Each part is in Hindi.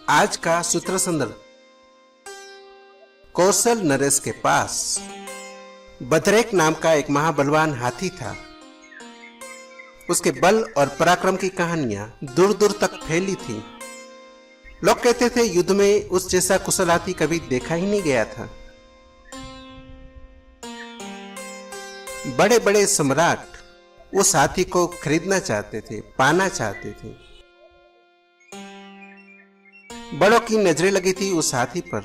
आज का सूत्र संदर्भ। कौशल नरेश के पास बदरेक नाम का एक महाबलवान हाथी था। उसके बल और पराक्रम की कहानियां दूर दूर तक फैली थी। लोग कहते थे युद्ध में उस जैसा कुशल हाथी कभी देखा ही नहीं गया था। बड़े बड़े सम्राट उस हाथी को खरीदना चाहते थे, पाना चाहते थे। बड़ों की नजरें लगी थी उस हाथी पर।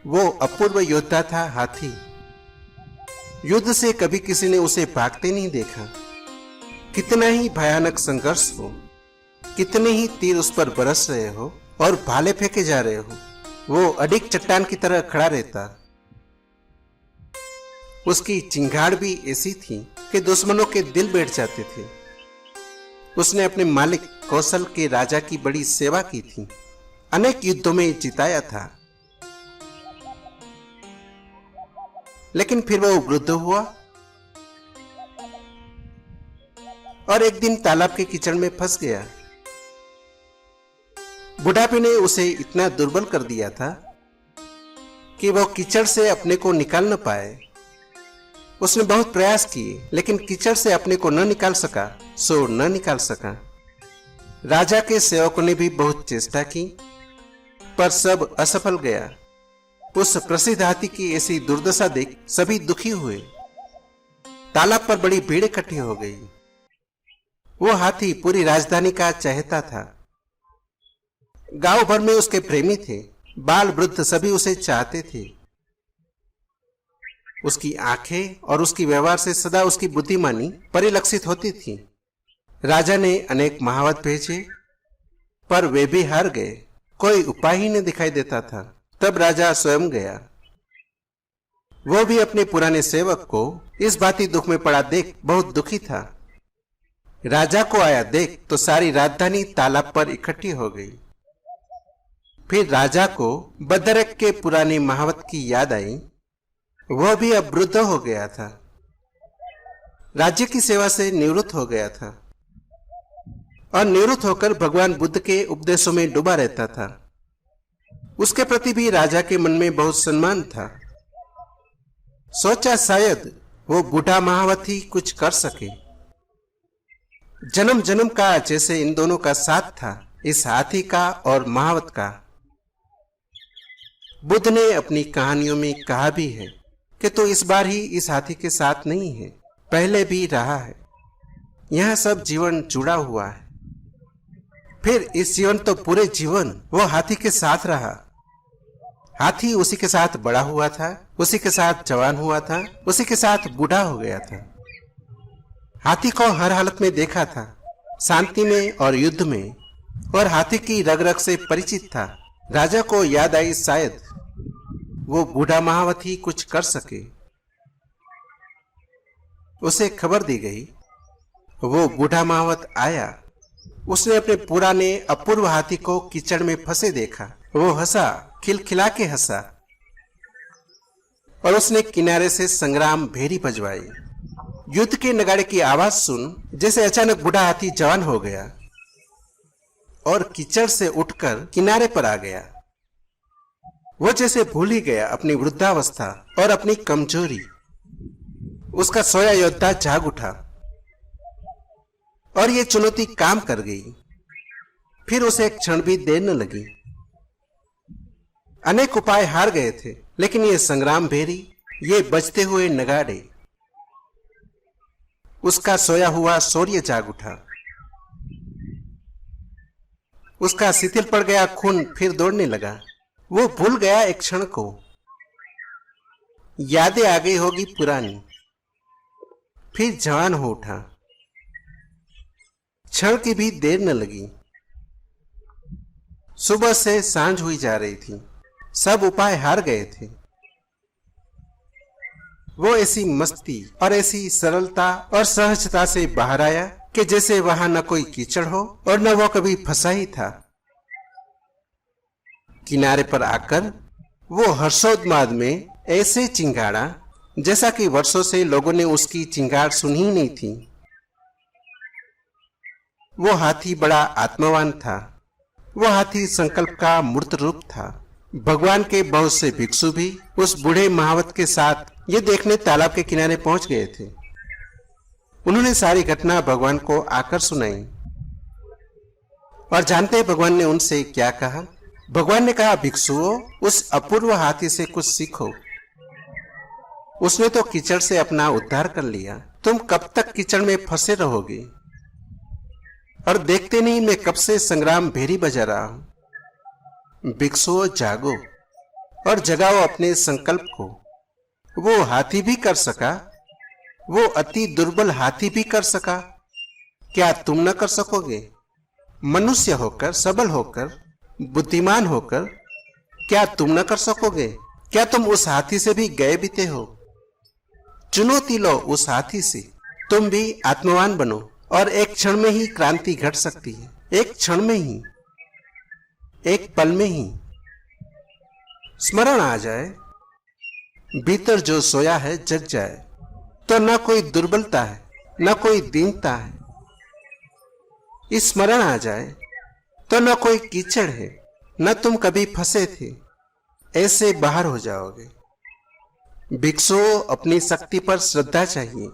वो अपूर्व योद्धा था हाथी। युद्ध से कभी किसी ने उसे भागते नहीं देखा। कितना ही भयानक संघर्ष हो, कितने ही तीर उस पर बरस रहे हो और भाले फेंके जा रहे हो, वो अडिग चट्टान की तरह खड़ा रहता। उसकी चिंगाड़ भी ऐसी थी कि दुश्मनों के दिल बैठ जाते थे। उसने अपने मालिक कौशल के राजा की बड़ी सेवा की थी, अनेक युद्धों में जिताया था। लेकिन फिर वह वृद्ध हुआ और एक दिन तालाब के कीचड़ में फंस गया। बुढ़ापे ने उसे इतना दुर्बल कर दिया था कि वह कीचड़ से अपने को निकाल न पाए। उसने बहुत प्रयास किए, लेकिन कीचड़ से अपने को न निकाल सका, सो न निकाल सका। राजा के सेवकों ने भी बहुत चेष्टा की, पर सब असफल गया। उस प्रसिद्ध हाथी की ऐसी दुर्दशा देख सभी दुखी हुए। तालाब पर बड़ी भीड़ इकट्ठी हो गई। वो हाथी पूरी राजधानी का चहेता था। गांव भर में उसके प्रेमी थे। बाल वृद्ध सभी उसे चाहते थे। उसकी आंखें और उसकी व्यवहार से सदा उसकी बुद्धिमानी परिलक्षित होती थी। राजा ने अनेक महावत भेजे, पर वे भी हार गए। कोई उपाय ही नहीं दिखाई देता था। तब राजा स्वयं गया। वो भी अपने पुराने सेवक को इस भांति दुख में पड़ा देख बहुत दुखी था। राजा को आया देख तो सारी राजधानी तालाब पर इकट्ठी हो गई। फिर राजा को बदरेक के पुरानी महावत की याद आई। वह भी अब वृद्ध हो गया था। राज्य की सेवा से निवृत्त हो गया था और निवृत्त होकर भगवान बुद्ध के उपदेशों में डूबा रहता था। उसके प्रति भी राजा के मन में बहुत सम्मान था। सोचा शायद वो बूढ़ा महावत ही कुछ कर सके। जन्म जन्म का जैसे इन दोनों का साथ था, इस हाथी का और महावत का। बुद्ध ने अपनी कहानियों में कहा भी है कि तो इस बार ही इस हाथी के साथ नहीं है, पहले भी रहा है। यह सब जीवन जुड़ा हुआ है। फिर इस जीवन तो पूरे जीवन वो हाथी के साथ रहा। हाथी उसी के साथ बड़ा हुआ था, उसी के साथ जवान हुआ था, उसी के साथ बूढ़ा हो गया था। हाथी को हर हालत में देखा था, शांति में और युद्ध में, और हाथी की रग रग से परिचित था। राजा को याद आई शायद वो बूढ़ा महावत ही कुछ कर सके। उसे खबर दी गई। वो बूढ़ा महावत आया। उसने अपने पुराने अपूर्व हाथी को कीचड़ में फंसे देखा। वो हंसा, खिलखिला के हंसा, और उसने किनारे से संग्राम भेरी बजवाई। युद्ध के नगाड़े की आवाज सुन जैसे अचानक बूढ़ा हाथी जवान हो गया और कीचड़ से उठकर किनारे पर आ गया। वो जैसे भूल ही गया अपनी वृद्धावस्था और अपनी कमजोरी। उसका सोया योद्धा जाग उठा और ये चुनौती काम कर गई। फिर उसे एक क्षण भी देर न लगी। अनेक उपाय हार गए थे, लेकिन ये संग्राम भेरी, ये बजते हुए नगाड़े, उसका सोया हुआ शौर्य जाग उठा। उसका शिथिल पड़ गया खून फिर दौड़ने लगा। वो भूल गया एक क्षण को। यादें आ गई होगी पुरानी। फिर जवान हो उठा। क्षण की भी देर न लगी। सुबह से सांझ हुई जा रही थी। सब उपाय हार गए थे। वो ऐसी मस्ती और ऐसी सरलता और सहजता से बाहर आया कि जैसे वहां न कोई कीचड़ हो और न वो कभी फंसा ही था। किनारे पर आकर वो हर्षोन्माद में ऐसे चिंगाड़ा जैसा कि वर्षों से लोगों ने उसकी चिंगाड़ सुनी ही नहीं थी। वो हाथी बड़ा आत्मवान था। वह हाथी संकल्प का मूर्त रूप था। भगवान के बहुत से भिक्षु भी उस बूढ़े महावत के साथ ये देखने तालाब के किनारे पहुंच गए थे। उन्होंने सारी घटना भगवान को आकर सुनाई। और जानते हैं भगवान ने उनसे क्या कहा? भगवान ने कहा, भिक्षुओं, उस अपूर्व हाथी से कुछ सीखो। उसने तो कीचड़ से अपना उद्धार कर लिया, तुम कब तक कीचड़ में फंसे रहोगे? और देखते नहीं मैं कब से संग्राम भेरी बजा रहा हूं। भिक्षुओं, जागो और जगाओ अपने संकल्प को। वो हाथी भी कर सका, वो अति दुर्बल हाथी भी कर सका, क्या तुम न कर सकोगे? मनुष्य होकर, सबल होकर, बुद्धिमान होकर क्या तुम न कर सकोगे? क्या तुम उस हाथी से भी गए बीते हो? चुनौती लो उस हाथी से, तुम भी आत्मवान बनो और एक क्षण में ही क्रांति घट सकती है। एक क्षण में ही, एक पल में ही स्मरण आ जाए, भीतर जो सोया है जग जाए, तो न कोई दुर्बलता है, न कोई दीनता है। स्मरण आ जाए तो न कोई कीचड़ है, न तुम कभी फंसे थे, ऐसे बाहर हो जाओगे। भिक्षुओं, अपनी शक्ति पर श्रद्धा चाहिए,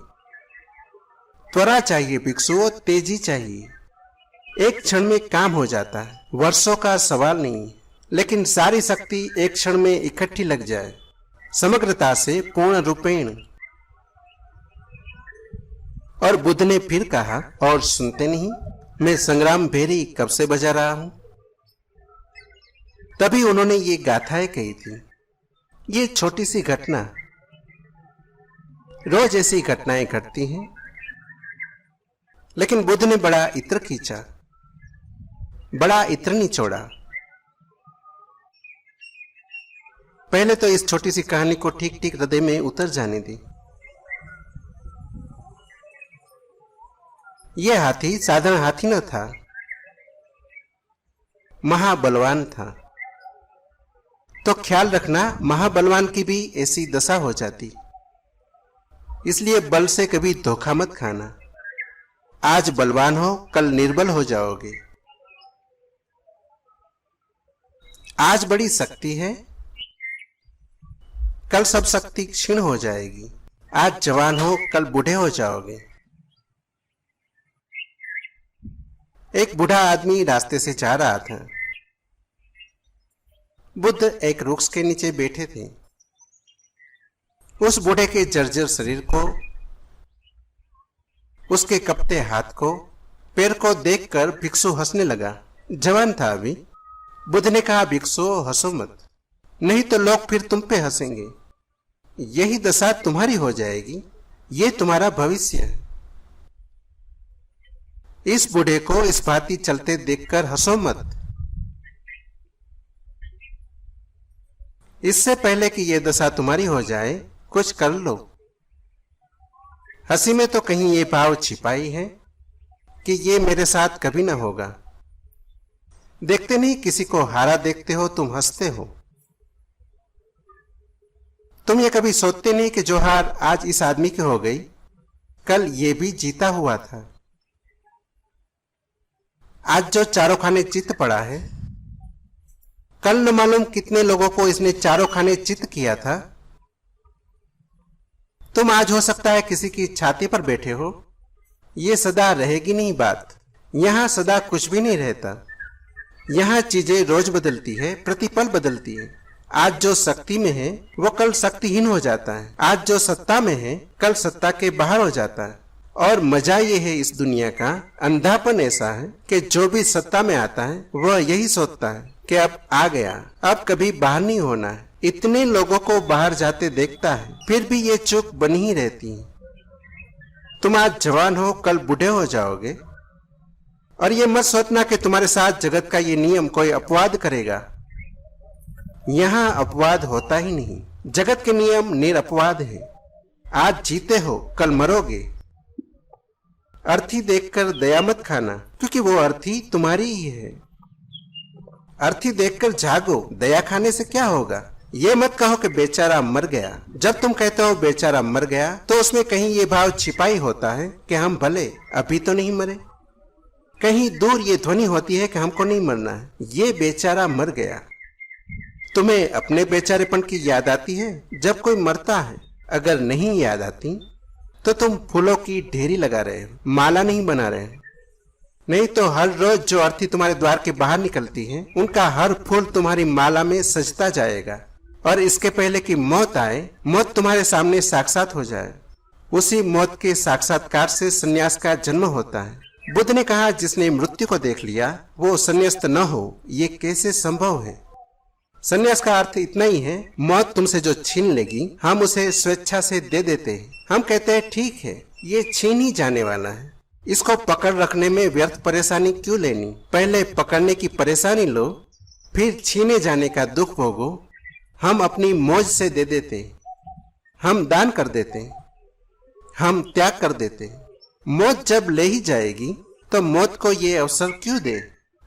त्वरा चाहिए भिक्षुओं, तेजी चाहिए। एक क्षण में काम हो जाता है, वर्षों का सवाल नहीं, लेकिन सारी शक्ति एक क्षण में इकट्ठी लग जाए, समग्रता से, पूर्ण रूपेण। और बुद्ध ने फिर कहा, और सुनते नहीं? मैं संग्राम भेरी कब से बजा रहा हूं। तभी उन्होंने ये गाथाएं कही थी। ये छोटी सी घटना, रोज ऐसी घटनाएं घटती हैं, लेकिन बुद्ध ने बड़ा इत्र खींचा, बड़ा इत्र निचोड़ा। पहले तो इस छोटी सी कहानी को ठीक ठीक हृदय में उतर जाने दी। यह हाथी साधारण हाथी न था, महाबलवान था। तो ख्याल रखना, महाबलवान की भी ऐसी दशा हो जाती। इसलिए बल से कभी धोखा मत खाना। आज बलवान हो, कल निर्बल हो जाओगे। आज बड़ी शक्ति है, कल सब शक्ति क्षीण हो जाएगी। आज जवान हो, कल बूढ़े हो जाओगे। एक बूढ़ा आदमी रास्ते से जा रहा था। बुद्ध एक वृक्ष के नीचे बैठे थे। उस बूढ़े के जर्जर शरीर को, उसके कपते हाथ को, पैर को देखकर भिक्षु हंसने लगा। जवान था अभी। बुद्ध ने कहा, भिक्षु हंसो मत, नहीं तो लोग फिर तुम पे हंसेंगे। यही दशा तुम्हारी हो जाएगी, ये तुम्हारा भविष्य है। इस बूढ़े को इस भांति चलते देखकर हंसो मत। इससे पहले कि यह दशा तुम्हारी हो जाए, कुछ कर लो। हंसी में तो कहीं ये भाव छिपाई है कि ये मेरे साथ कभी ना होगा। देखते नहीं, किसी को हारा देखते हो तुम हंसते हो। तुम ये कभी सोचते नहीं कि जो हार आज इस आदमी की हो गई, कल ये भी जीता हुआ था। आज जो चारों खाने चित पड़ा है, कल न मालूम कितने लोगों को इसने चारों खाने चित किया था। तुम आज हो सकता है किसी की छाती पर बैठे हो। ये सदा रहेगी नहीं बात। यहां सदा कुछ भी नहीं रहता। यहां चीजें रोज बदलती है, प्रतिपल बदलती है। आज जो शक्ति में है वो कल शक्तिहीन हो जाता है। आज जो सत्ता में है कल सत्ता के बाहर हो जाता है। और मजा ये है इस दुनिया का, अंधापन ऐसा है कि जो भी सत्ता में आता है वह यही सोचता है कि अब आ गया, अब कभी बाहर नहीं होना है। इतने लोगों को बाहर जाते देखता है, फिर भी ये चूक बनी ही रहती है। तुम आज जवान हो, कल बूढ़े हो जाओगे। और ये मत सोचना कि तुम्हारे साथ जगत का ये नियम कोई अपवाद करेगा। यहां अपवाद होता ही नहीं। जगत के नियम निरपवाद है। आज जीते हो, कल मरोगे। अर्थी देखकर दया मत खाना, क्योंकि वो अर्थी तुम्हारी ही है। अर्थी देखकर जागो, दया खाने से क्या होगा। ये मत कहो कि बेचारा मर गया। जब तुम कहते हो बेचारा मर गया, तो उसमें कहीं ये भाव छिपाई होता है कि हम भले अभी तो नहीं मरे, कहीं दूर ये ध्वनि होती है कि हमको नहीं मरना है, ये बेचारा मर गया। तुम्हें अपने बेचारेपन की याद आती है जब कोई मरता है? अगर नहीं याद आती तो तुम फूलों की ढेरी लगा रहे हो, माला नहीं बना रहे हो। नहीं तो हर रोज जो अर्थी तुम्हारे द्वार के बाहर निकलती है, उनका हर फूल तुम्हारी माला में सजता जाएगा। और इसके पहले कि मौत आए, मौत तुम्हारे सामने साक्षात हो जाए। उसी मौत के साक्षात्कार से संन्यास का जन्म होता है। बुद्ध ने कहा, जिसने मृत्यु को देख लिया वो संन्यास्त न हो, ये कैसे संभव है? संन्यास का अर्थ इतना ही है, मौत तुमसे जो छीन लेगी हम उसे स्वेच्छा से दे देते हैं। हम कहते हैं ठीक है, ये छीन ही जाने वाला है, इसको पकड़ रखने में व्यर्थ परेशानी क्यों लेनी? पहले पकड़ने की परेशानी लो, फिर छीने जाने का दुख भोगो। हम अपनी मौज से दे देते, हम दान कर देते, हम त्याग कर देते। मौत जब ले ही जाएगी तो मौत को ये अवसर क्यों दे?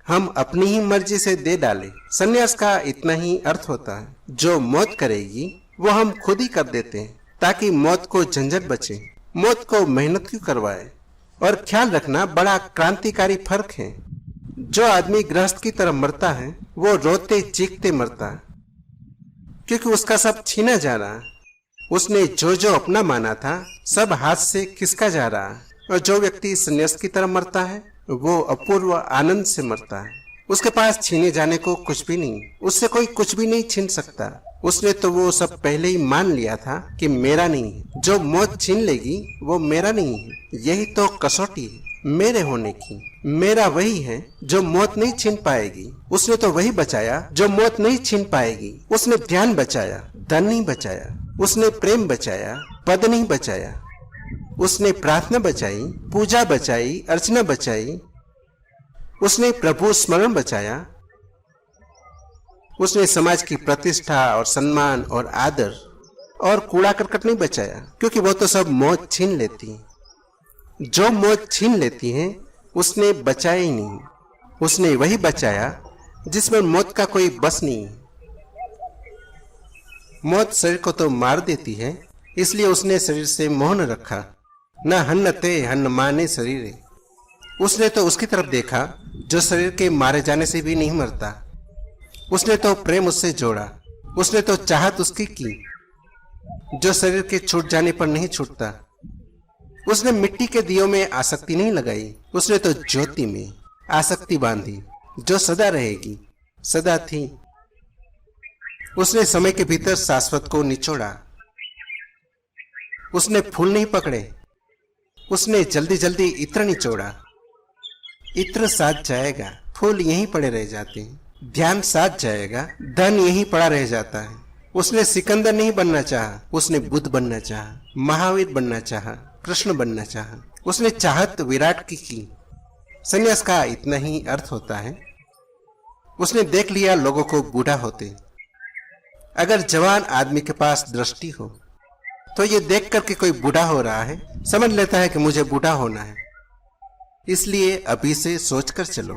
हम अपनी ही मर्जी से दे डाले। संन्यास का इतना ही अर्थ होता है, जो मौत करेगी वो हम खुद ही कर देते हैं ताकि मौत को झंझट बचे। मौत को मेहनत क्यों करवाए? और ख्याल रखना, बड़ा क्रांतिकारी फर्क है। जो आदमी गृहस्थ की तरह मरता है वो रोते चीखते मरता है, क्योंकि उसका सब छीना जा रहा है। उसने जो जो अपना माना था सब हाथ से खिसका जा रहा है। और जो व्यक्ति संन्यास की तरह मरता है वो अपूर्व आनंद से मरता है। उसके पास छीने जाने को कुछ भी नहीं, उससे कोई कुछ भी नहीं छीन सकता। उसने तो वो सब पहले ही मान लिया था कि मेरा नहीं है। जो मौत छीन लेगी वो मेरा नहीं है। यही तो कसौटी है मेरे होने की। मेरा वही है जो मौत नहीं छीन पाएगी। उसने तो वही बचाया जो मौत नहीं छीन पाएगी। उसने ध्यान बचाया, धन नहीं बचाया। उसने प्रेम बचाया, पद नहीं बचाया। उसने प्रार्थना बचाई, पूजा बचाई, अर्चना बचाई। उसने प्रभु स्मरण बचाया। उसने समाज की प्रतिष्ठा और सम्मान और आदर और कूड़ा करकट नहीं बचाया, क्योंकि वो तो सब मौत छीन लेती है। जो मौत छीन लेती है उसने बचाया ही नहीं। उसने वही बचाया जिसमें मौत का कोई बस नहीं है। मौत शरीर को तो मार देती है, इसलिए उसने शरीर से मोह न रखा। न हन्नते हन्न माने शरीर। उसने तो उसकी तरफ देखा जो शरीर के मारे जाने से भी नहीं मरता। उसने तो प्रेम उससे जोड़ा। उसने तो चाहत उसकी की जो शरीर के छूट जाने पर नहीं छूटता। उसने मिट्टी के दियों में आसक्ति नहीं लगाई। उसने तो ज्योति में आसक्ति बांधी जो सदा रहेगी, सदा थी। उसने समय के भीतर शाश्वत को निचोड़ा। उसने फूल नहीं पकड़े, उसने जल्दी जल्दी इत्र निचोड़ा। इत्र साथ जाएगा, फूल यहीं पड़े रह जाते हैं। ध्यान साथ जाएगा, धन यहीं पड़ा रह जाता है। उसने सिकंदर नहीं बनना चाहा, उसने बुद्ध बनना चाहा, महावीर बनना चाहा, कृष्ण बनना चाहा। उसने चाहत विराट की। संन्यास का इतना ही अर्थ होता है। उसने देख लिया लोगों को बूढ़ा होते। अगर जवान आदमी के पास दृष्टि हो तो ये देख कर के कोई बूढ़ा हो रहा है, समझ लेता है कि मुझे बूढ़ा होना है। इसलिए अभी से सोचकर चलो,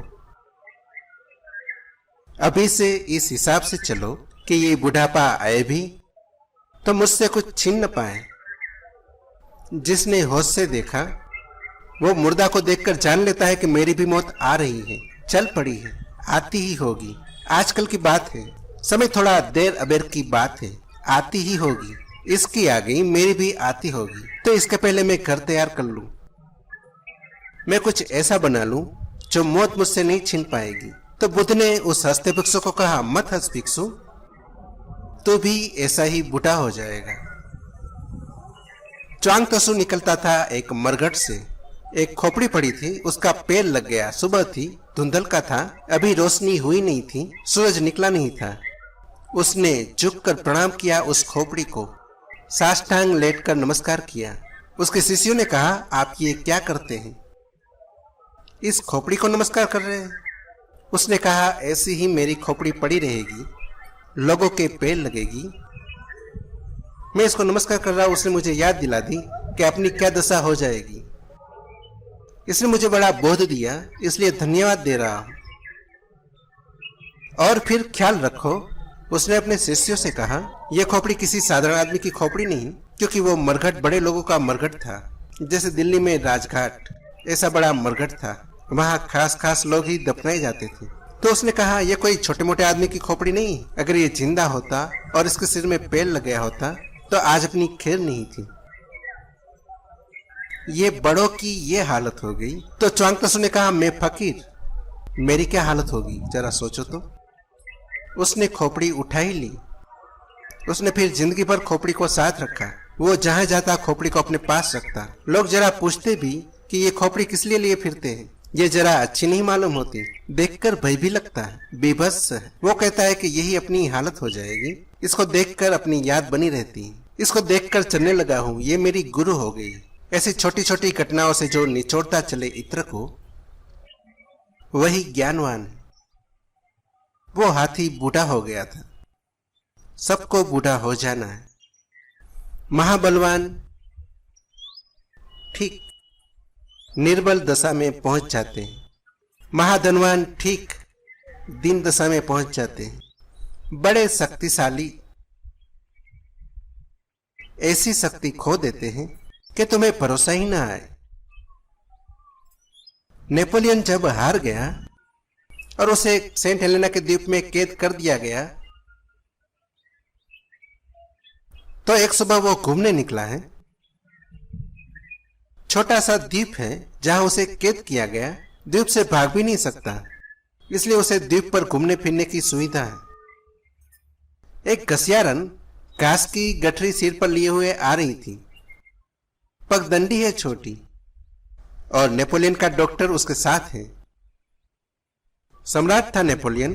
अभी से इस हिसाब से चलो कि ये बुढ़ापा आए भी तो मुझसे कुछ छीन न पाए। जिसने होश से देखा वो मुर्दा को देखकर जान लेता है कि मेरी भी मौत आ रही है, चल पड़ी है, आती ही होगी। आजकल की बात है, समय थोड़ा देर अबेर की बात है, आती ही होगी। इसकी आ गई, मेरी भी आती होगी। तो इसके पहले मैं घर तैयार कर लूं, मैं कुछ ऐसा बना लूं जो मौत मुझसे नहीं छीन पाएगी। तो बुद्ध ने उस हंसते भिक्षु को कहा, मत हंस भिक्षु, तो भी ऐसा ही बूढ़ा हो जाएगा। च्वांग त्सु निकलता था एक मरघट से। एक खोपड़ी पड़ी थी, उसका पैर लग गया। सुबह थी, धुंधल का था, अभी रोशनी हुई नहीं थी, सूरज निकला नहीं था। उसने झुककर प्रणाम किया उस खोपड़ी को, साष्टांग लेटकर नमस्कार किया। उसके शिष्यों ने कहा, आप ये क्या करते हैं? इस खोपड़ी को नमस्कार कर रहे हैं? उसने कहा, ऐसी ही मेरी खोपड़ी पड़ी रहेगी, लोगों के पैर लगेगी, मैं इसको नमस्कार कर रहा हूं। उसने मुझे याद दिला दी कि अपनी क्या दशा हो जाएगी। इसने मुझे बड़ा बोध दिया, इसलिए धन्यवाद दे रहा हूं। और फिर ख्याल रखो, उसने अपने शिष्यों से कहा, यह खोपड़ी किसी साधारण आदमी की खोपड़ी नहीं, क्योंकि वो मरघट बड़े लोगों का मरघट था। जैसे दिल्ली में राजघाट, ऐसा बड़ा मरघट था। वहां खास खास लोग ही दफनाए जाते थे। तो उसने कहा, यह कोई छोटे मोटे आदमी की खोपड़ी नहीं, अगर ये जिंदा होता और इसके सिर में पेड़ लग गया होता तो आज अपनी खैर नहीं थी। ये बड़ों की ये हालत हो गई। तो च्वांगतसु ने कहा, मैं फकीर, मेरी क्या हालत होगी, जरा सोचो तो। उसने खोपड़ी उठा ही ली। उसने फिर जिंदगी भर खोपड़ी को साथ रखा। वो जहां जाता खोपड़ी को अपने पास रखता। लोग जरा पूछते भी कि ये खोपड़ी किस लिए फिरते हैं। ये जरा अच्छी नहीं मालूम होती। देखकर भय भी लगता है, बेबस है। वो कहता है कि यही अपनी हालत हो जाएगी। इसको देखकर अपनी याद बनी रहती है। इसको देखकर चलने लगा हूँ, ये मेरी गुरु हो गई। ऐसी छोटी छोटी घटनाओं से जो निचोड़ता चले इत्र को, वही ज्ञानवान है। वो हाथी बूढ़ा हो गया था। सबको बूढ़ा हो जाना है। महाबलवान ठीक निर्बल दशा में पहुंच जाते हैं। महाधनवान ठीक दीन दशा में पहुंच जाते हैं। बड़े शक्तिशाली ऐसी शक्ति खो देते हैं कि तुम्हें भरोसा ही ना आए। नेपोलियन जब हार गया और उसे सेंट हेलेना के द्वीप में कैद कर दिया गया, तो एक सुबह वो घूमने निकला है। छोटा सा द्वीप है जहां उसे कैद किया गया। द्वीप से भाग भी नहीं सकता, इसलिए उसे द्वीप पर घूमने फिरने की सुविधा है। एक घसियारन घास की गठरी सिर पर लिए हुए आ रही थी। पगडंडी है छोटी, और नेपोलियन का डॉक्टर उसके साथ है। सम्राट था नेपोलियन,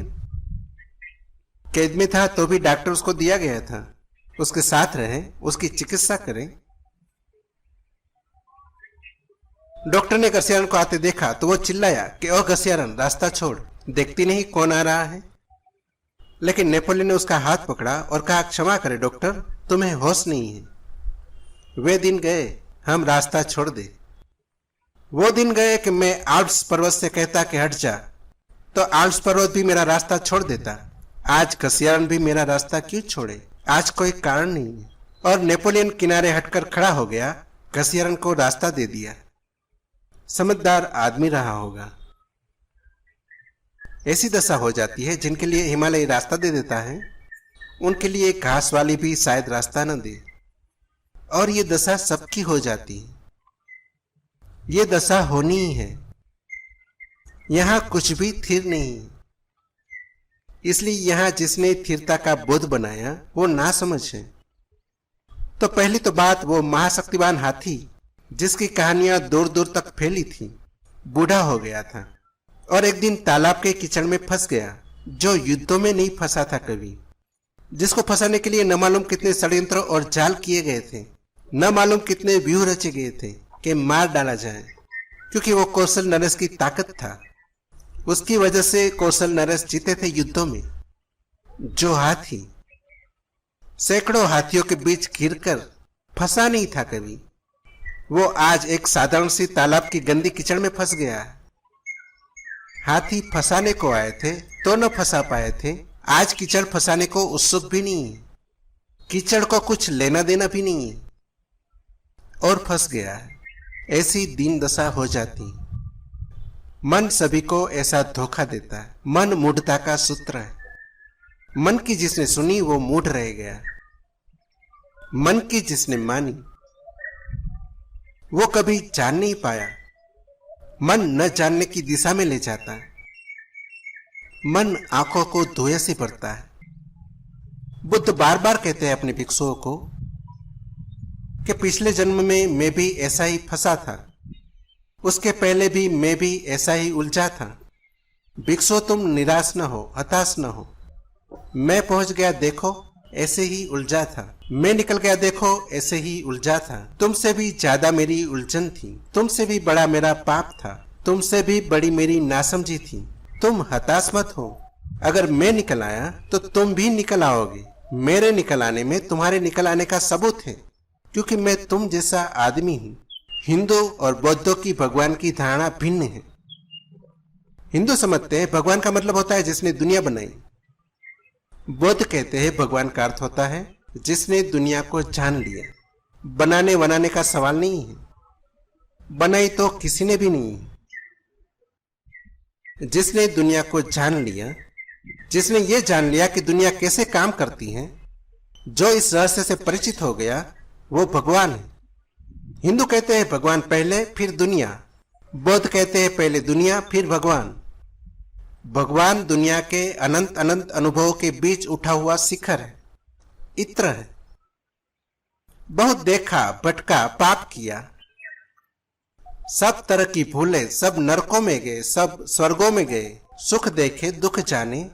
कैद में था तो भी डॉक्टर उसको दिया गया था, उसके साथ रहे, उसकी चिकित्सा करें। डॉक्टर ने घसियारन को आते देखा तो वो चिल्लाया कि ओ घसियारन, रास्ता छोड़, देखती नहीं कौन आ रहा है। लेकिन नेपोलियन ने उसका हाथ पकड़ा और कहा, क्षमा करे डॉक्टर, तुम्हें होश नहीं है। वे दिन गए, हम रास्ता छोड़ दे। वो दिन गए कि मैं आल्प्स पर्वत से कहता कि हट जा, तो आल्प्स पर्वत भी मेरा रास्ता छोड़ देता। आज घसियारन भी मेरा रास्ता क्यों छोड़े? आज कोई कारण नहीं है। और नेपोलियन किनारे हटकर खड़ा हो गया, घसियारन को रास्ता दे दिया। समझदार आदमी रहा होगा। ऐसी दशा हो जाती है जिनके लिए हिमालय रास्ता दे देता है, उनके लिए घास वाली भी शायद रास्ता न दे। और ये दशा सबकी हो जाती है। ये दशा होनी ही है। यहां कुछ भी स्थिर नहीं है। इसलिए यहां जिसने स्थिरता का बोध बनाया वो ना समझ है। तो पहली तो बात, वो महाशक्तिवान हाथी जिसकी कहानियां दूर दूर तक फैली थी, बूढ़ा हो गया था और एक दिन तालाब के कीचड़ में फंस गया, जो युद्धों में नहीं फंसा था कभी। जिसको फंसाने के लिए न मालूम कितने षड्यंत्र और जाल किए गए थे, न मालूम कितने व्यूह रचे गए थे कि मार डाला जाए, क्योंकि वो कौशल नरेश की ताकत था। उसकी वजह से कौशल नरेश जीते थे युद्धों में। जो हाथी सैकड़ों हाथियों के बीच घिरकर फंसा नहीं था कभी, वो आज एक साधारण सी तालाब की गंदी कीचड़ में फंस गया है। हाथी फंसाने को आए थे तो न फंसा पाए थे, आज कीचड़ फंसाने को उत्सुक भी नहीं है। कीचड़ को कुछ लेना देना भी नहीं है और फंस गया है। ऐसी दीन दशा हो जाती। मन सभी को ऐसा धोखा देता है। मन मूढ़ता का सूत्र है। मन की जिसने सुनी वो मूढ़ रह गया। मन की जिसने मानी वो कभी जान नहीं पाया। मन न जानने की दिशा में ले जाता है। मन आंखों को धुएं से भरता है। बुद्ध बार बार कहते हैं अपने भिक्षुओं को कि पिछले जन्म में मैं भी ऐसा ही फंसा था, उसके पहले भी मैं भी ऐसा ही उलझा था। भिक्षु तुम निराश न हो, हताश न हो। मैं पहुंच गया देखो, ऐसे ही उलझा था। मैं निकल गया देखो, ऐसे ही उलझा था। तुमसे भी ज्यादा मेरी उलझन थी, तुमसे भी बड़ा मेरा पाप था, तुमसे भी बड़ी मेरी नासमझी थी। तुम हताश मत हो। अगर मैं निकल आया तो तुम भी निकल आओगे। मेरे निकल आने में तुम्हारे निकल आने का सबूत है, क्योंकि मैं तुम जैसा आदमी हूं। हिंदू और बौद्धों की भगवान की धारणा भिन्न है। हिंदू समझते हैं भगवान का मतलब होता है जिसने दुनिया बनाई। बौद्ध कहते हैं भगवान का अर्थ होता है जिसने दुनिया को जान लिया। बनाने बनाने का सवाल नहीं है, बनाई तो किसी ने भी नहीं है। जिसने दुनिया को जान लिया, जिसने ये जान लिया कि दुनिया कैसे काम करती है, जो इस रहस्य से परिचित हो गया, वो भगवान है। हिंदू कहते हैं भगवान पहले फिर दुनिया, बौद्ध कहते हैं पहले दुनिया फिर भगवान। भगवान दुनिया के अनंत अनंत अनुभवों के बीच उठा हुआ शिखर है, इत्र है। बहुत देखा, भटका, पाप किया, सब तरह की भूले, सब नरकों में गए, सब स्वर्गों में गए, सुख देखे, दुख जाने,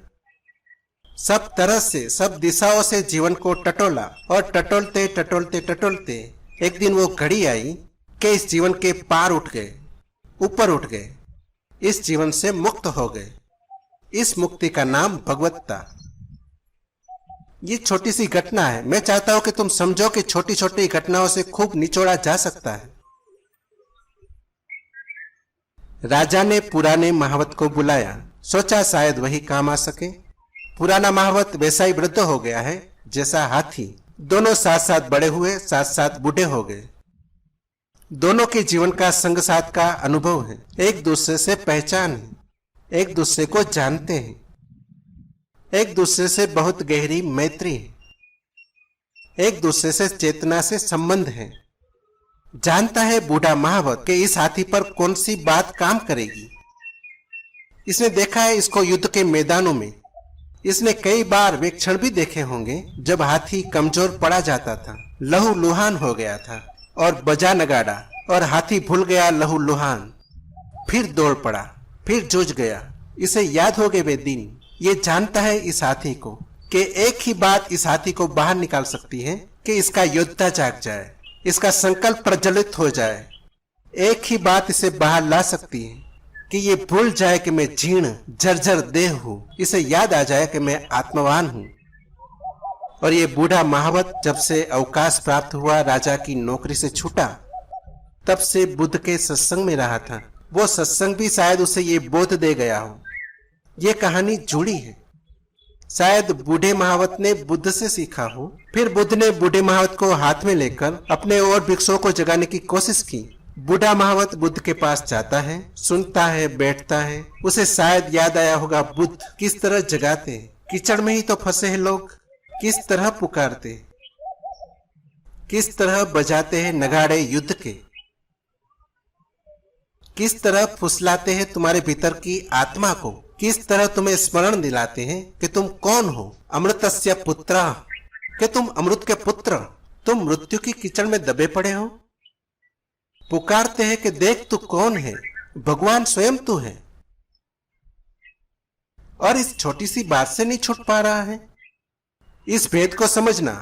सब तरह से, सब दिशाओं से जीवन को टटोला और टटोलते टटोलते टटोलते एक दिन वो घड़ी आई कि इस जीवन के पार उठ गए, ऊपर उठ गए, इस जीवन से मुक्त हो गए। इस मुक्ति का नाम भगवत्ता। ये छोटी सी घटना है। मैं चाहता हूं कि तुम समझो कि छोटी छोटी घटनाओं से खूब निचोड़ा जा सकता है। राजा ने पुराने महावत को बुलाया, सोचा शायद वही काम आ सके। पुराना महावत वैसा ही वृद्ध हो गया है जैसा हाथी। दोनों साथ साथ बड़े हुए, साथ साथ बूढ़े हो गए। दोनों के जीवन का संग साथ का अनुभव है, एक दूसरे से पहचान है, एक दूसरे को जानते हैं, एक दूसरे से बहुत गहरी मैत्री है, एक दूसरे से चेतना से संबंध है। जानता है बूढ़ा महावत कि इस हाथी पर कौन सी बात काम करेगी। इसने देखा है इसको युद्ध के मैदानों में। इसने कई बार वे क्षण भी देखे होंगे जब हाथी कमजोर पड़ा जाता था, लहू लुहान हो गया था और बजा नगाड़ा और हाथी भूल गया लहू लुहान, फिर दौड़ पड़ा, फिर जूझ गया। इसे याद हो गए वे दिन। ये जानता है इस हाथी को कि एक ही बात इस हाथी को बाहर निकाल सकती है कि इसका योद्धा जाग जाए, इसका संकल्प प्रज्वलित हो जाए। एक ही बात इसे बाहर ला सकती है कि ये भूल जाए कि मैं जीर्ण जर्जर देह हूं, इसे याद आ जाए कि मैं आत्मवान हूं। और ये बूढ़ा महावत जब से अवकाश प्राप्त हुआ, राजा की नौकरी से छूटा, तब से बुद्ध के सत्संग में रहा था। वो सत्संग भी शायद उसे ये बोध दे गया हो। ये कहानी जुड़ी है। शायद बूढ़े महावत ने बुद्ध से सीखा हो, फिर बुद्ध ने बूढ़े महावत को हाथ में लेकर अपने और भिक्षुओं को जगाने की कोशिश की। बूढ़ा महावत बुद्ध के पास जाता है, सुनता है, बैठता है। उसे शायद याद आया होगा बुद्ध किस तरह जगाते, कीचड़ में ही तो फंसे हैं लोग, किस तरह पुकारते, किस तरह बजाते हैं नगाड़े युद्ध के, किस तरह फुसलाते हैं तुम्हारे भीतर की आत्मा को, किस तरह तुम्हें स्मरण दिलाते हैं कि तुम कौन हो, अमृतस्य पुत्र, कि तुम अमृत के पुत्र, तुम मृत्यु की कीचड़ में दबे पड़े हो। पुकारते हैं कि देख तू कौन है, भगवान स्वयं तू है। और इस छोटी सी बात से नहीं छूट पा रहा है। इस भेद को समझना।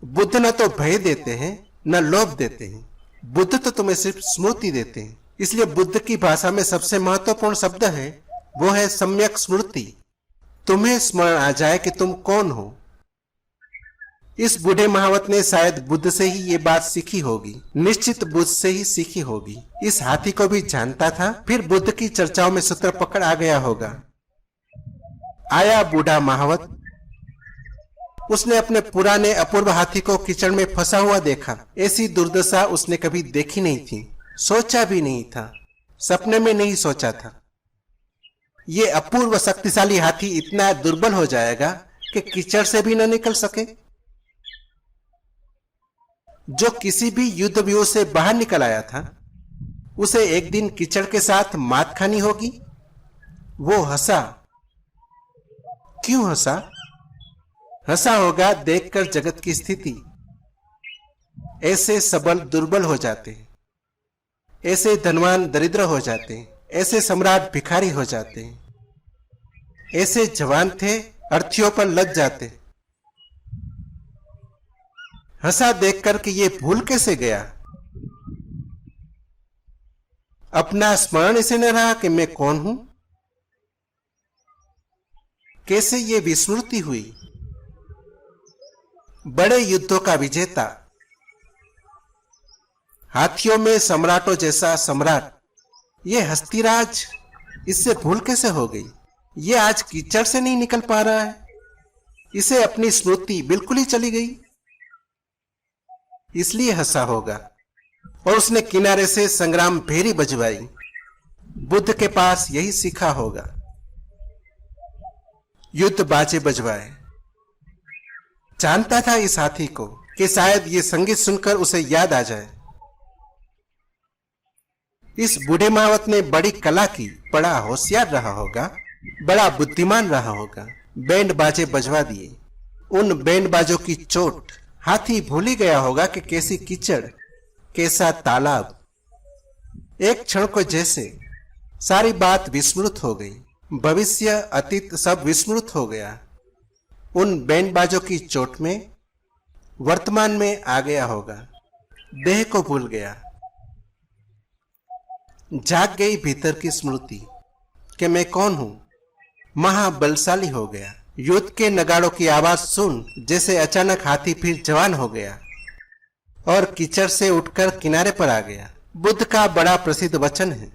बुद्ध न तो भय देते हैं न लोभ देते हैं। बुद्ध तो तुम्हें सिर्फ स्मृति देते हैं। इसलिए बुद्ध की भाषा में सबसे महत्वपूर्ण शब्द है वो है सम्यक स्मृति। तुम्हें स्मरण आ जाए कि तुम कौन हो। इस बूढ़े महावत ने शायद बुद्ध से ही ये बात सीखी होगी, निश्चित बुद्ध से ही सीखी होगी। इस हाथी को भी जानता था, फिर बुद्ध की चर्चाओं में सूत्र पकड़ आ गया होगा। आया बूढ़ा महावत। उसने अपने पुराने अपूर्व हाथी को कीचड़ में फंसा हुआ देखा। ऐसी दुर्दशा उसने कभी देखी नहीं थी, सोचा भी नहीं था, सपने में नहीं सोचा था। ये अपूर्व शक्तिशाली हाथी इतना दुर्बल हो जाएगा कि कीचड़ से भी न निकल सके। जो किसी भी युद्ध व्यूह से बाहर निकल आया था, उसे एक दिन कीचड़ के साथ मात खानी होगी। वो हंसा। क्यों हंसा? हंसा होगा देखकर जगत की स्थिति। ऐसे सबल दुर्बल हो जाते हैं, ऐसे धनवान दरिद्र हो जाते हैं, ऐसे सम्राट भिखारी हो जाते हैं, ऐसे जवान थे अर्थियों पर लग जाते। हंसा देखकर कि ये भूल कैसे गया। अपना स्मरण इसे न रहा कि मैं कौन हूं। कैसे ये विस्मृति हुई। बड़े युद्धों का विजेता, हाथियों में सम्राटों जैसा सम्राट, ये हस्तिराज, इससे भूल कैसे हो गई। ये आज कीचड़ से नहीं निकल पा रहा है। इसे अपनी स्मृति बिल्कुल ही चली गई, इसलिए हंसा होगा। और उसने किनारे से संग्राम भेरी बजवाई। बुद्ध के पास यही सीखा होगा। युद्ध बाजे बजवाए। जानता था इस हाथी को कि शायद ये संगीत सुनकर उसे याद आ जाए। इस बूढ़े महावत ने बड़ी कला की, बड़ा होशियार रहा होगा, बड़ा बुद्धिमान रहा होगा। बैंड बाजे बजवा दिए। उन बैंड बाजों की चोट हाथी भूल ही गया होगा कि कैसी कीचड़, कैसा तालाब। एक क्षण को जैसे सारी बात विस्मृत हो गई, भविष्य अतीत सब विस्मृत हो गया। उन बैंड बाजों की चोट में वर्तमान में आ गया होगा, देह को भूल गया। जाग गई भीतर की स्मृति कि मैं कौन हूं, महाबलशाली हो गया। युद्ध के नगाड़ों की आवाज सुन जैसे अचानक हाथी फिर जवान हो गया और कीचड़ से उठकर किनारे पर आ गया। बुद्ध का बड़ा प्रसिद्ध वचन है,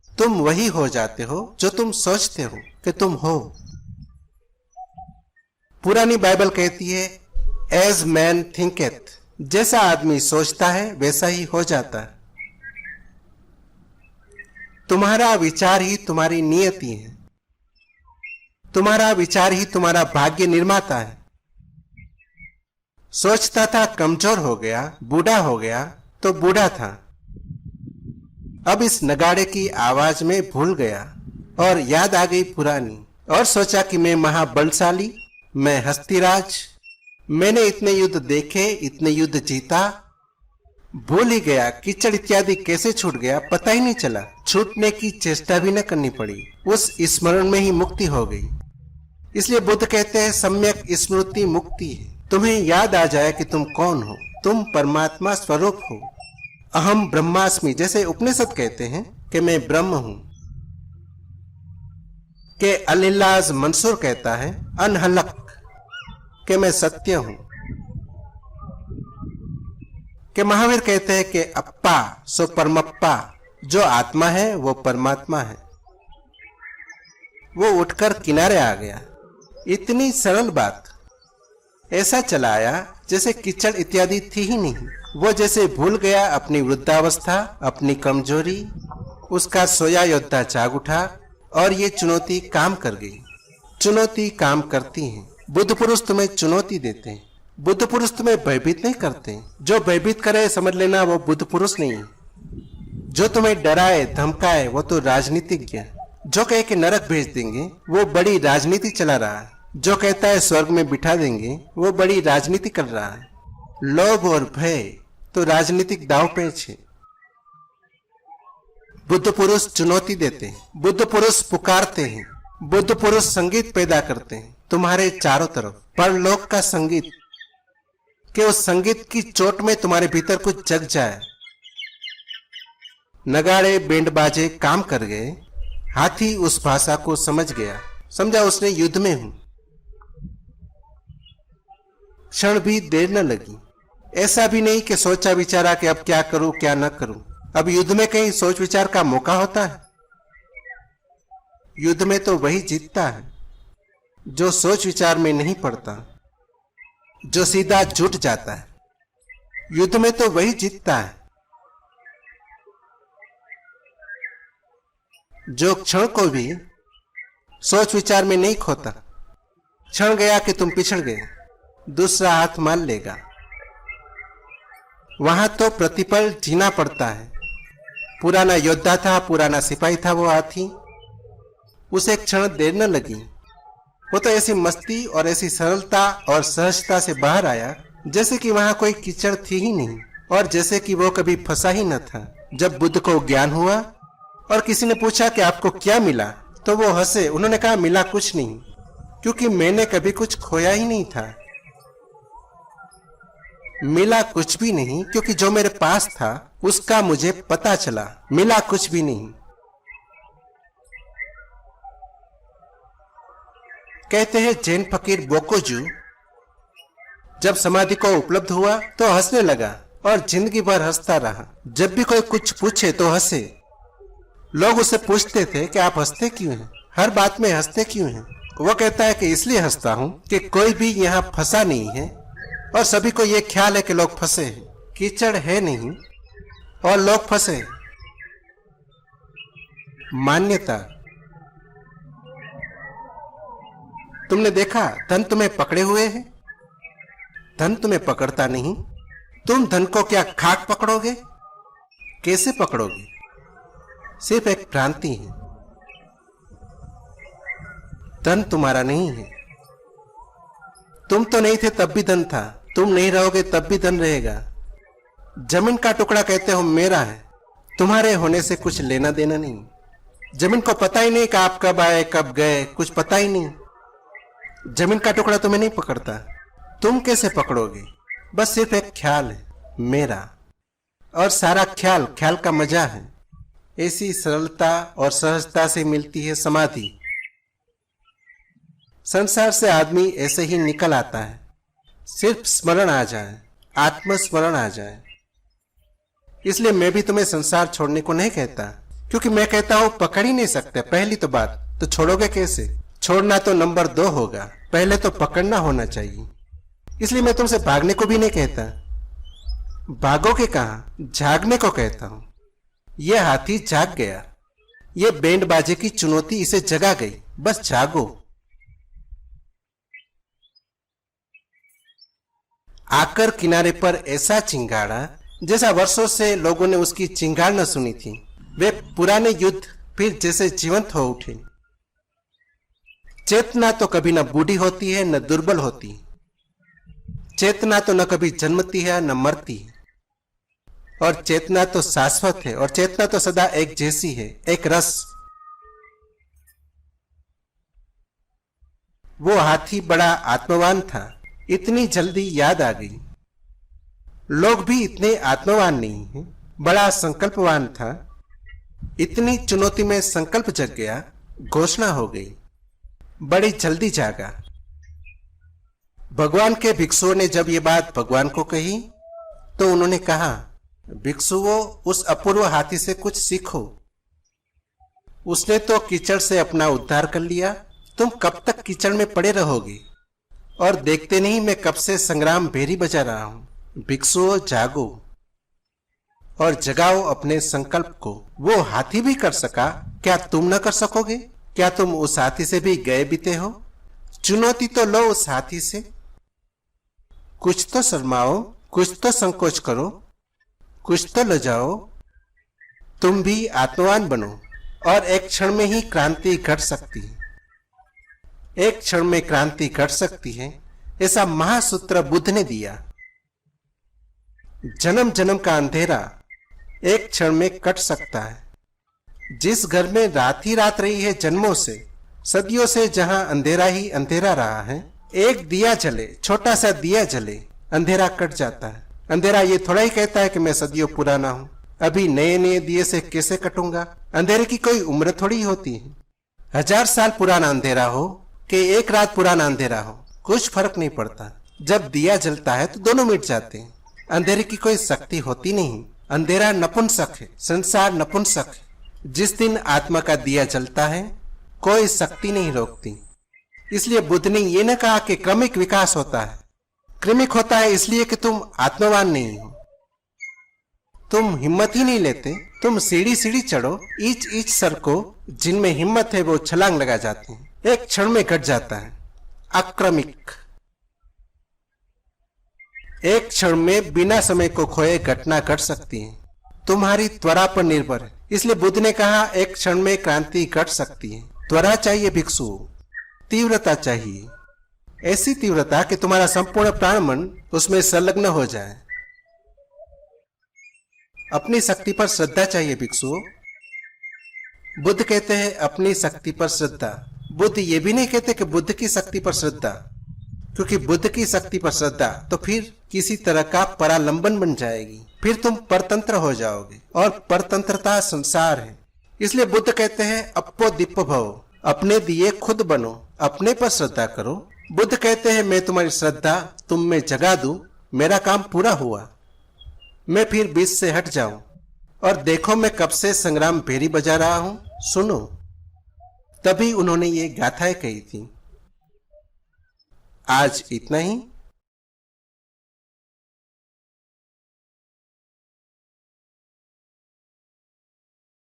तुम वही हो जाते हो जो तुम सोचते हो कि तुम हो। पुरानी बाइबल कहती है, एज मैन थिंकेथ, जैसा आदमी सोचता है वैसा ही हो जाता है। तुम्हारा विचार ही तुम्हारी नियति है, तुम्हारा विचार ही तुम्हारा भाग्य निर्माता है। सोचता था कमजोर हो गया, बूढ़ा हो गया तो बूढ़ा था। अब इस नगाड़े की आवाज में भूल गया और याद आ गई पुरानी, और सोचा कि मैं महाबलशाली, मैं हस्तिराज, मैंने इतने युद्ध देखे, इतने युद्ध जीता। भूल ही गया, कीचड़ इत्यादि कैसे छूट गया पता ही नहीं चला। छूटने की चेष्टा भी न करनी पड़ी, उस स्मरण में ही मुक्ति हो गई। इसलिए बुद्ध कहते हैं सम्यक स्मृति मुक्ति है। तुम्हें याद आ जाए कि तुम कौन हो, तुम परमात्मा स्वरूप हो। अहम ब्रह्मास्मि, जैसे उपनिषद कहते हैं कि मैं ब्रह्म हूं, के अलिल्लाज मंसूर कहता है अनहलक कि मैं सत्य हूं, कि महावीर कहते हैं कि अप्पा सो परमप्पा, जो आत्मा है वो परमात्मा है। वो उठकर किनारे आ गया। इतनी सरल बात, ऐसा चलाया जैसे कीचड़ इत्यादि थी ही नहीं। वो जैसे भूल गया अपनी वृद्धावस्था, अपनी कमजोरी। उसका सोया योद्धा जाग उठा और ये चुनौती काम कर गई। चुनौती काम करती है। बुद्ध पुरुष तुम्हें चुनौती देते हैं, बुद्ध पुरुष तुम्हें भयभीत नहीं करते। जो भयभीत करे समझ लेना वो बुद्ध पुरुष नहीं है। जो तुम्हें डराए धमकाए वो तो राजनीतिज्ञ। जो कहे कि नरक भेज देंगे वो बड़ी राजनीति चला रहा है। जो कहता है स्वर्ग में बिठा देंगे वो बड़ी राजनीति कर रहा है। लोभ और भय तो राजनीतिक दांवपेच है। बुद्ध पुरुष चुनौती देते हैं, बुद्ध पुरुष पुकारते हैं, बुद्ध पुरुष संगीत पैदा करते हैं तुम्हारे चारों तरफ। परलोक का संगीत, कि उस संगीत की चोट में तुम्हारे भीतर कुछ जग जाए। नगाड़े बैंड बाजे काम कर गए। हाथी उस भाषा को समझ गया, समझा उसने युद्ध में हूं। क्षण भी देर न लगी। ऐसा भी नहीं कि सोचा विचारा कि अब क्या करूं क्या न करूं। अब युद्ध में कहीं सोच विचार का मौका होता है? युद्ध में तो वही जीतता है जो सोच विचार में नहीं पड़ता, जो सीधा जुट जाता है। युद्ध में तो वही जीतता है जो क्षण को भी सोच विचार में नहीं खोता। क्षण गया कि तुम पिछड़ गए, दूसरा हाथ मान लेगा। वहां तो प्रतिपल जीना पड़ता है। पुराना योद्धा था, पुराना सिपाही था वो हाथी। उसे क्षण देर न लगी। वो तो ऐसी मस्ती और ऐसी सरलता और सहजता से बाहर आया जैसे कि वहां कोई कीचड़ थी ही नहीं, और जैसे कि वो कभी फंसा ही न था। जब बुद्ध को ज्ञान हुआ और किसी ने पूछा कि आपको क्या मिला, तो वो हंसे। उन्होंने कहा मिला कुछ नहीं, क्योंकि मैंने कभी कुछ खोया ही नहीं था। मिला कुछ भी नहीं, क्योंकि जो मेरे पास था उसका मुझे पता चला। मिला कुछ भी नहीं। कहते हैं जैन फकीर बोकोजू जब समाधि को उपलब्ध हुआ तो हंसने लगा और जिंदगी भर हंसता रहा। जब भी कोई कुछ पूछे तो हंसे। लोग उससे पूछते थे कि आप हंसते क्यों हैं, हर बात में हंसते क्यों हैं? वो कहता है कि इसलिए हंसता हूं कि कोई भी यहाँ फंसा नहीं है और सभी को ये ख्याल है कि लोग फंसे हैं। कीचड़ है नहीं और लोग फंसे। मान्यता, तुमने देखा धन तुम्हें पकड़े हुए है? धन तुम्हें पकड़ता नहीं। तुम धन को क्या खाक पकड़ोगे? कैसे पकड़ोगे? सिर्फ एक भ्रांति है। धन तुम्हारा नहीं है। तुम तो नहीं थे तब भी धन था, तुम नहीं रहोगे तब भी धन रहेगा। जमीन का टुकड़ा कहते हो मेरा है, तुम्हारे होने से कुछ लेना देना नहीं। जमीन को पता ही नहीं कि आप कब आए कब गए, कुछ पता ही नहीं। जमीन का टुकड़ा तुम्हें नहीं पकड़ता, तुम कैसे पकड़ोगे? बस सिर्फ एक ख्याल है मेरा, और सारा ख्याल ख्याल का मजा है। ऐसी सरलता और सहजता से मिलती है समाधि। संसार से आदमी ऐसे ही निकल आता है, सिर्फ स्मरण आ जाए, आत्मस्मरण आ जाए। इसलिए मैं भी तुम्हें संसार छोड़ने को नहीं कहता, क्योंकि मैं कहता हूं पकड़ ही नहीं सकते। पहली तो बात, तो छोड़ोगे कैसे? छोड़ना तो नंबर 2 होगा, पहले तो पकड़ना होना चाहिए। इसलिए मैं तुमसे भागने को भी नहीं कहता। भागोगे कहां? जागने को कहता हूं। यह हाथी जाग गया, ये बैंड बाजे की चुनौती इसे जगा गई। बस जागो। आकर किनारे पर ऐसा चिंगाड़ा जैसा वर्षों से लोगों ने उसकी चिंगाड़ न सुनी थी। वे पुराने युद्ध फिर जैसे जीवंत हो उठे। चेतना तो कभी न बूढ़ी होती है न दुर्बल होती। चेतना तो न कभी जन्मती है न मरती है। और चेतना तो शाश्वत है, और चेतना तो सदा एक जैसी है, एक रस। वो हाथी बड़ा आत्मवान था, इतनी जल्दी याद आ गई। लोग भी इतने आत्मवान नहीं हैं, बड़ा संकल्पवान था। इतनी चुनौती में संकल्प जग गया, घोषणा हो गई, बड़ी जल्दी जागा। भगवान के भिक्षुओं ने जब ये बात भगवान को कही तो उन्होंने कहा, भिक्षुओं, उस अपूर्व हाथी से कुछ सीखो। उसने तो कीचड़ से अपना उद्धार कर लिया, तुम कब तक कीचड़ में पड़े रहोगे? और देखते नहीं मैं कब से संग्राम भेरी बजा रहा हूं। भिक्षुओं, जागो और जगाओ अपने संकल्प को। वो हाथी भी कर सका, क्या तुम न कर सकोगे? क्या तुम उस हाथी से भी गए बीते हो? चुनौती तो लो उस हाथी से। कुछ तो शर्माओ, कुछ तो संकोच करो, कुछ तो लजाओ। तुम भी आत्मवान बनो, और एक क्षण में ही क्रांति घट सकती है। एक क्षण में क्रांति घट सकती है, ऐसा महासूत्र बुद्ध ने दिया। जन्म जन्म का अंधेरा एक क्षण में कट सकता है। जिस घर में रात ही रात रही है जन्मों से, सदियों से, जहां अंधेरा ही अंधेरा रहा है, एक दिया जले, छोटा सा दिया जले, अंधेरा कट जाता है। अंधेरा ये थोड़ा ही कहता है कि मैं सदियों पुराना हूं, अभी नए नए दिए से कैसे कटूंगा। अंधेरे की कोई उम्र थोड़ी होती है। 1000 साल पुराना अंधेरा हो कि एक रात पुराना अंधेरा हो, कुछ फर्क नहीं पड़ता। जब दिया जलता है तो दोनों मिट जाते हैं। अंधेरे की कोई शक्ति होती नहीं। अंधेरा नपुंसक है, संसार नपुंसक है। जिस दिन आत्मा का दिया जलता है, कोई शक्ति नहीं रोकती। इसलिए बुद्ध ने यह न कहा कि क्रमिक विकास होता है। क्रमिक होता है इसलिए कि तुम आत्मवान नहीं हो, तुम हिम्मत ही नहीं लेते। तुम सीढ़ी सीढ़ी चढ़ो, ईच ईच सरको। जिनमें हिम्मत है वो छलांग लगा जाते हैं, एक क्षण में घट जाता है। अक्रमिक एक क्षण में बिना समय को खोए घटना घट सकती है। तुम्हारी त्वरा पर निर्भर है। इसलिए बुद्ध ने कहा एक क्षण में क्रांति घट सकती है। त्वरा चाहिए भिक्षु, तीव्रता चाहिए, ऐसी तीव्रता कि तुम्हारा संपूर्ण प्राण मन उसमें संलग्न हो जाए। अपनी शक्ति पर श्रद्धा चाहिए भिक्षु। बुद्ध कहते हैं अपनी शक्ति पर श्रद्धा। बुद्ध ये भी नहीं कहते कि बुद्ध की शक्ति पर श्रद्धा, क्योंकि बुद्ध की शक्ति पर श्रद्धा तो फिर किसी तरह का परालंबन बन जाएगी, फिर तुम परतंत्र हो जाओगे, और परतंत्रता संसार है। इसलिए बुद्ध कहते हैं अपो दीप भव, अपने दिए खुद बनो, अपने पर श्रद्धा करो। बुद्ध कहते हैं मैं तुम्हारी श्रद्धा तुम में जगा दूं, मेरा काम पूरा हुआ, मैं फिर बीच से हट जाऊं। और देखो मैं कब से संग्राम भेरी बजा रहा हूं, सुनो। तभी उन्होंने ये गाथाएं कही थी। आज इतना ही।